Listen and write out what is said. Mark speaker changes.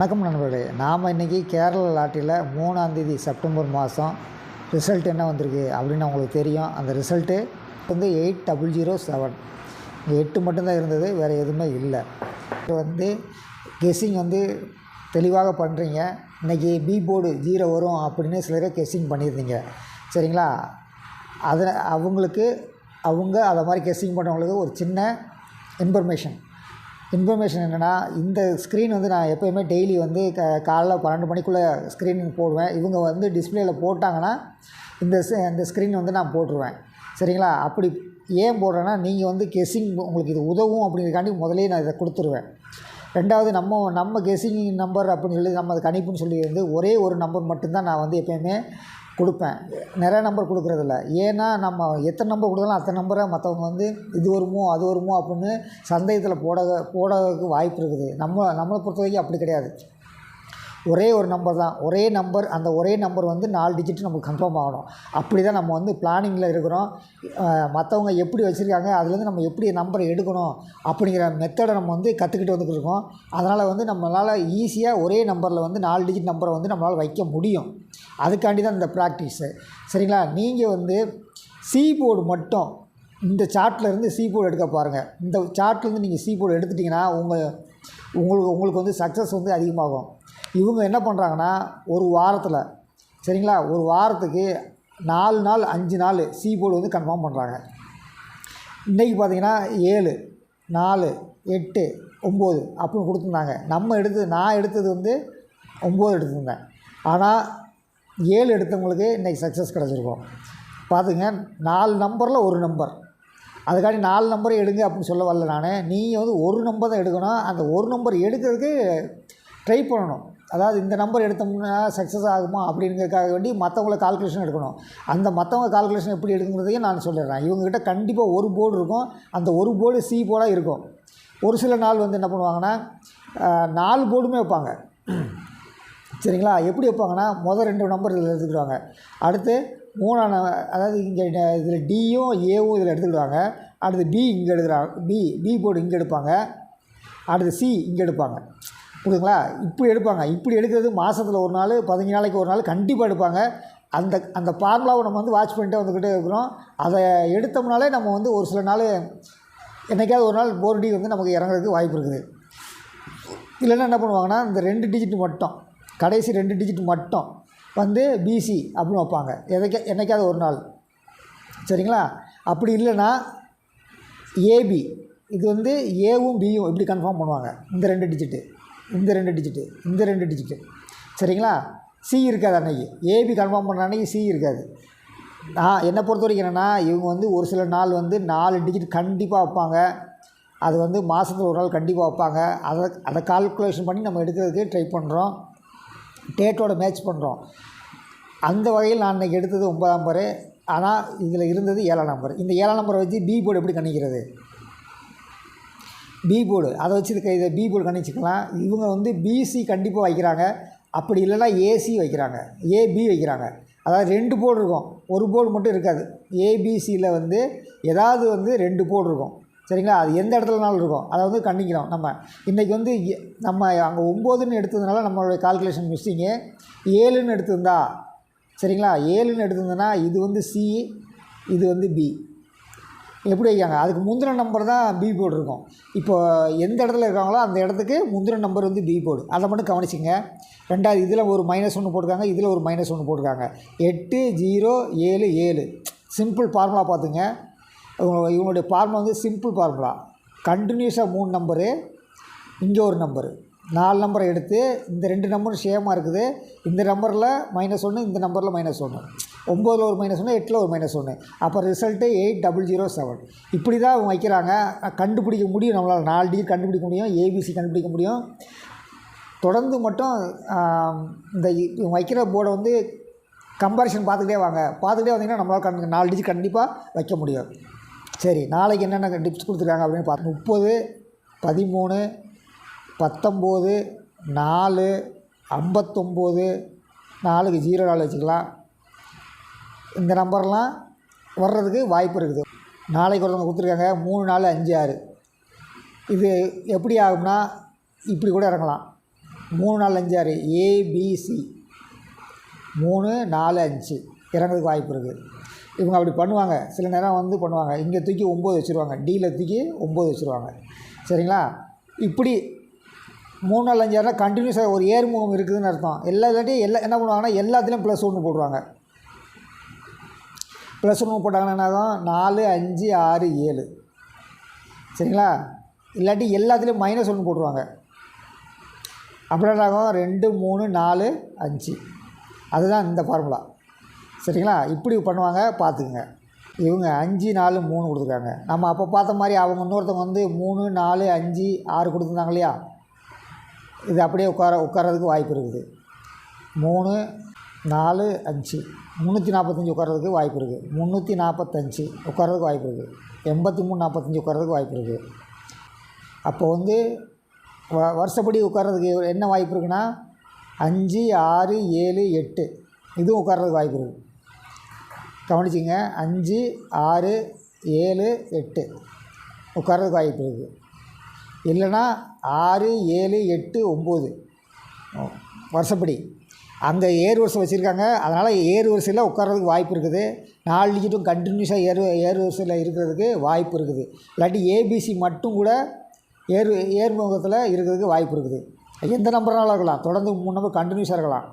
Speaker 1: வணக்கம் நண்பர்களே, நாம் இன்றைக்கி கேரளா லாட்டரியில் 3ஆம் தேதி செப்டம்பர் மாதம் ரிசல்ட் என்ன வந்திருக்கு அப்படின்னு உங்களுக்கு தெரியும். அந்த ரிசல்ட்டு வந்து 8007. 8 மட்டும்தான் இருந்தது, வேறு எதுவுமே இல்லை. இது கெஸ்ஸிங் தெளிவாக பண்ணுறீங்க. இன்றைக்கி பி போர்டு 0 வரும் அப்படின்னு சிலரே கெஸ்ஸிங் பண்ணியிருந்தீங்க, சரிங்களா? அதை அவங்க அதை மாதிரி கெஸ்ஸிங் பண்ணுறவங்களுக்கு ஒரு சின்ன இன்ஃபர்மேஷன் என்னென்னா, இந்த ஸ்க்ரீன் நான் எப்போயுமே டெய்லி காலைல 12 மணிக்குள்ளே ஸ்க்ரீன் போடுவேன். இவங்க டிஸ்பிளேயில் போட்டாங்கன்னா இந்த ஸ்க்ரீன் நான் போட்டுருவேன், சரிங்களா? அப்படி ஏன் போடுறேன்னா, நீங்கள் கெஸ்ஸிங் உங்களுக்கு இது உதவும் அப்படிங்கிறக்காண்டி முதலே நான் இதை கொடுத்துருவேன். ரெண்டாவது, நம்ம கெஸ்ஸிங் நம்பர் அப்படின்னு சொல்லி நம்ம கணிப்புன்னு சொல்லி ஒரே ஒரு நம்பர் மட்டும்தான் நான் எப்போயுமே கொடுப்பேன். நிறைய நம்பர் கொடுக்குறதில்ல. ஏன்னா நம்ம எத்தனை நம்பர் கொடுத்தாலும் அத்தனை நம்பரை மற்றவங்க இது வருமோ அது வருமோ அப்படின்னு சந்தேகத்தில் போடறதுக்கு வாய்ப்பு இருக்குது. நம்மளை பொறுத்த வரைக்கும் அப்படி கிடையாது. ஒரே ஒரு நம்பர் தான், ஒரே நம்பர். அந்த ஒரே நம்பர் 4 டிஜிட் நமக்கு கன்ஃபார்ம் ஆகணும். அப்படி தான் நம்ம பிளானிங்கில் இருக்கிறோம். மற்றவங்க எப்படி வச்சுருக்காங்க, அதுலேருந்து நம்ம எப்படி நம்பரை எடுக்கணும் அப்படிங்கிற மெத்தடை நம்ம கற்றுக்கிட்டு வந்துருக்கோம். அதனால் நம்மளால் ஈஸியாக ஒரே நம்பரில் 4 டிஜிட் நம்பரை நம்மளால் வைக்க முடியும். அதுக்காண்டி தான் இந்த ப்ராக்டிஸு, சரிங்களா? நீங்கள் சி போர்டு மட்டும் இந்த சார்ட்லேருந்து சி போர்டு எடுக்க பாருங்கள். இந்த சார்ட்லேருந்து நீங்கள் சி போர்டு எடுத்துட்டிங்கன்னா உங்களுக்கு சக்ஸஸ் அதிகமாகும். இவங்க என்ன பண்ணுறாங்கன்னா, ஒரு வாரத்தில், சரிங்களா, ஒரு வாரத்துக்கு 4 நாள் 5 நாள் சி போர்டு கன்ஃபார்ம் பண்ணுறாங்க. இன்றைக்கி பார்த்திங்கன்னா 7, 4, 8, 9 அப்படின்னு கொடுத்துருந்தாங்க. நான் எடுத்தது 9 எடுத்திருந்தேன். ஆனால் 7 எடுத்தவங்களுக்கு இன்றைக்கி சக்ஸஸ் கிடச்சிருக்கும். பார்த்துங்க, 4 நம்பரில் ஒரு நம்பர். அதுக்காண்டி 4 நம்பரை எடுங்க அப்படின்னு சொல்ல வரல நான். நீங்கள் ஒரு நம்பர் தான் எடுக்கணும். அந்த ஒரு நம்பர் எடுக்கிறதுக்கு ட்ரை பண்ணணும். அதாவது இந்த நம்பர் எடுத்தோம்னா சக்ஸஸ் ஆகுமா அப்படிங்கிறதுக்காக வேண்டி மற்றவங்கள கால்குலேஷன் எடுக்கணும். அந்த மற்றவங்க கால்குலேஷன் எப்படி எடுக்குங்கிறதையும் நான் சொல்லிடுறேன். இவங்ககிட்ட கண்டிப்பாக ஒரு போர்டு இருக்கும். அந்த ஒரு போர்டு சி போர்டாக இருக்கும். ஒரு சில நாள் என்ன பண்ணுவாங்கன்னா 4 போர்டுமே வைப்பாங்க, சரிங்களா? எப்படி வைப்பாங்கன்னா, முதல் 2 நம்பர் இதில் எடுத்துக்கிடுவாங்க. அடுத்து 3ஆம் அதாவது இங்கே இதில் டியும் ஏவும் இதில் எடுத்துக்கிடுவாங்க. அடுத்து பி இங்கே எடுக்கிறாங்க, பி போர்டு இங்கே எடுப்பாங்க. அடுத்து சி இங்கே எடுப்பாங்க, புரியுதுங்களா? இப்படி எடுப்பாங்க. இப்படி எடுக்கிறது மாதத்தில் ஒரு நாள், 15 நாளைக்கு ஒரு நாள் கண்டிப்பாக எடுப்பாங்க. அந்த ஃபார்முலாவை நம்ம வாட்ச் பண்ணிட்டு வந்துக்கிட்டே இருக்கிறோம். அதை எடுத்தோம்னாலே நம்ம ஒரு சில நாள் என்றைக்காவது ஒரு நாள் போர்டி நமக்கு இறங்குறதுக்கு வாய்ப்பு இருக்குது. இல்லைன்னா என்ன பண்ணுவாங்கன்னா, இந்த 2 டிஜிட் மட்டும், கடைசி 2 டிஜிட் மட்டும் பிசி அப்படின்னு வைப்பாங்க. என்றைக்காவது ஒரு நாள், சரிங்களா? அப்படி இல்லைன்னா ஏபி, இது ஏவும் பியும் இப்படி கன்ஃபார்ம் பண்ணுவாங்க. இந்த 2 டிஜிட்டு, இந்த 2 டிஜிட்டு, இந்த 2 டிஜிட்டு, சரிங்களா? சி இருக்காது அன்றைக்கி. ஏபி கன்ஃபார்ம் பண்ணுற அன்றைக்கி சி இருக்காது. நான் என்னை பொறுத்த வரைக்கும் என்னென்னா, இவங்க ஒரு சில நாள் 4 டிஜிட் கண்டிப்பாக வைப்பாங்க. அது மாதத்தில் ஒரு நாள் கண்டிப்பாக வைப்பாங்க. அதை கால்குலேஷன் பண்ணி நம்ம எடுக்கிறதுக்கு ட்ரை பண்ணுறோம். டேட்டோட மேட்ச் பண்ணுறோம். அந்த வகையில் நான் இன்றைக்கி எடுத்தது 9ஆம் நம்பரு. ஆனால் இதில் இருந்தது 7ஆம் நம்பர். இந்த 7ஆம் நம்பரை வச்சு பி போர்டு எப்படி கணிக்கிறது? பி போர்டு அதை வச்சு இதை பி போர்டு கணிச்சிக்கலாம். இவங்க பிசி கண்டிப்பாக வைக்கிறாங்க. அப்படி இல்லைன்னா ஏசி வைக்கிறாங்க, ஏபி வைக்கிறாங்க. அதாவது 2 போர்டு இருக்கும், ஒரு போர்டு மட்டும் இருக்காது. ஏபிசியில் ஏதாவது 2 போர்டு இருக்கும், சரிங்களா? அது எந்த இடத்துலனாலும் இருக்கும். அதை கண்டிக்கிறோம். நம்ம இன்றைக்கி நம்ம அங்கே 9ன்னு எடுத்ததுனால நம்மளுடைய கால்குலேஷன் மிஸ்ஸிங்கு. 7ன்னு எடுத்திருந்தா, சரிங்களா, 7ன்னு எடுத்திருந்தேன்னா இது சி, இது பி. எப்படி வைக்காங்க? அதுக்கு முந்தின நம்பர் தான் பி போர்டு இருக்கும். இப்போ எந்த இடத்துல இருக்காங்களோ அந்த இடத்துக்கு முந்தின நம்பர் பி போர்டு. அதை மட்டும் கவனிச்சிங்க. ரெண்டாவது, இதில் ஒரு -1 போட்டிருக்காங்க, இதில் ஒரு -1 போட்டிருக்காங்க. 8, 0, 7, 7. சிம்பிள் ஃபார்முலா பார்த்துங்க. இவங்களுடைய ஃபார்முலா சிம்பிள் ஃபார்முலா. கண்டினியூஸாக 3 நம்பரு, இங்கே ஒரு நம்பரு, 4 நம்பரை எடுத்து இந்த 2 நம்பரும் சேமாக இருக்குது. இந்த நம்பரில் -1, இந்த நம்பரில் -1, 9ல் ஒரு -1, 8ல் ஒரு -1. அப்போ ரிசல்ட்டு 8007. இப்படி தான் அவங்க வைக்கிறாங்க. கண்டுபிடிக்க முடியும் நம்மளால். 4 டிஜிட் கண்டுபிடிக்க முடியும், ஏபிசி கண்டுபிடிக்க முடியும். தொடர்ந்து மட்டும் இந்த இவங்க வைக்கிற போர்டை கம்பேரிஷன் பார்த்துக்கிட்டே வாங்க. பார்த்துக்கிட்டே வந்தீங்கன்னா நம்மளால் 4 டிஜிட் கண்டிப்பாக வைக்க முடியும். சரி, நாளைக்கு என்னென்ன டிப்ஸ் கொடுத்துருக்காங்க அப்படின்னு பார்த்து 30, 13, 19, 4, 59, 4க்கு 04 வச்சுக்கலாம். இந்த நம்பர்லாம் வர்றதுக்கு வாய்ப்பு இருக்குது. நாளைக்கு ஒருத்தவங்க கொடுத்துருக்காங்க 3, 4, 5, 6. இது எப்படி ஆகும்னா இப்படி கூட இறங்கலாம். 3 4 5 6 ஏபிசி 3 4 5 இறங்குறதுக்கு வாய்ப்பு இருக்குது. இவங்க அப்படி பண்ணுவாங்க, சில நேரம் வந்து பண்ணுவாங்க, இங்கே தூக்கி 9 வச்சுருவாங்க, டியில் தூக்கி 9 வச்சுருவாங்க. சரிங்களா? இப்படி 3 4 5 6 கண்டினியூஸாக ஒரு ஏர்முகம் இருக்குதுன்னு அர்த்தம். இல்லாட்டியும் என்ன பண்ணுவாங்கன்னா எல்லாத்துலேயும் +1 போடுவாங்க. +1 போட்டாங்கன்னா என்ன ஆகும்? 4 5 6 7. சரிங்களா? இல்லாட்டி எல்லாத்துலேயும் -1 போட்டுருவாங்க. அப்புறம் என்ன ஆகும்? 2 3 4 5. அதுதான் இந்த ஃபார்முலா. சரிங்களா? இப்படி பண்ணுவாங்க, பார்த்துக்குங்க. இவங்க 5 4 3 கொடுத்துருக்காங்க. நம்ம அப்போ பார்த்த மாதிரி அவங்க இன்னொருத்தவங்க வந்து 3 4 5 6 கொடுத்துருந்தாங்க இல்லையா? இது அப்படியே உட்காரதுக்கு வாய்ப்பு இருக்குது. 3 4 5 345 உட்காரதுக்கு வாய்ப்பு இருக்குது. 345 உட்காரதுக்கு வாய்ப்பு இருக்குது. 83 45 உட்காரதுக்கு வாய்ப்பு இருக்குது. அப்போ வந்து வருஷப்படி உட்காரதுக்கு என்ன வாய்ப்பு இருக்குன்னா 5 6 7 8 இதுவும் உட்காரதுக்கு வாய்ப்பு இருக்குது. கவனிச்சிங்க, 5 6 7 8 உட்காரதுக்கு வாய்ப்பு இருக்குது. இல்லைன்னா 6 7 8 9 வருஷப்படி அங்கே ஏர் வரிசை வச்சுருக்காங்க. அதனால் ஏர் வரிசையில் உட்காரதுக்கு வாய்ப்பு இருக்குது. 4 டிஜிட்டும் கண்டினியூஸாக ஏர் வரிசையில் இருக்கிறதுக்கு வாய்ப்பு இருக்குது. இல்லாட்டி ஏபிசி மட்டும் கூட ஏர்முகத்தில் இருக்கிறதுக்கு வாய்ப்பு இருக்குது. எந்த நம்பர்னாலும் இருக்கலாம், தொடர்ந்து 3 நம்பர் கண்டினியூஸாக இருக்கலாம்.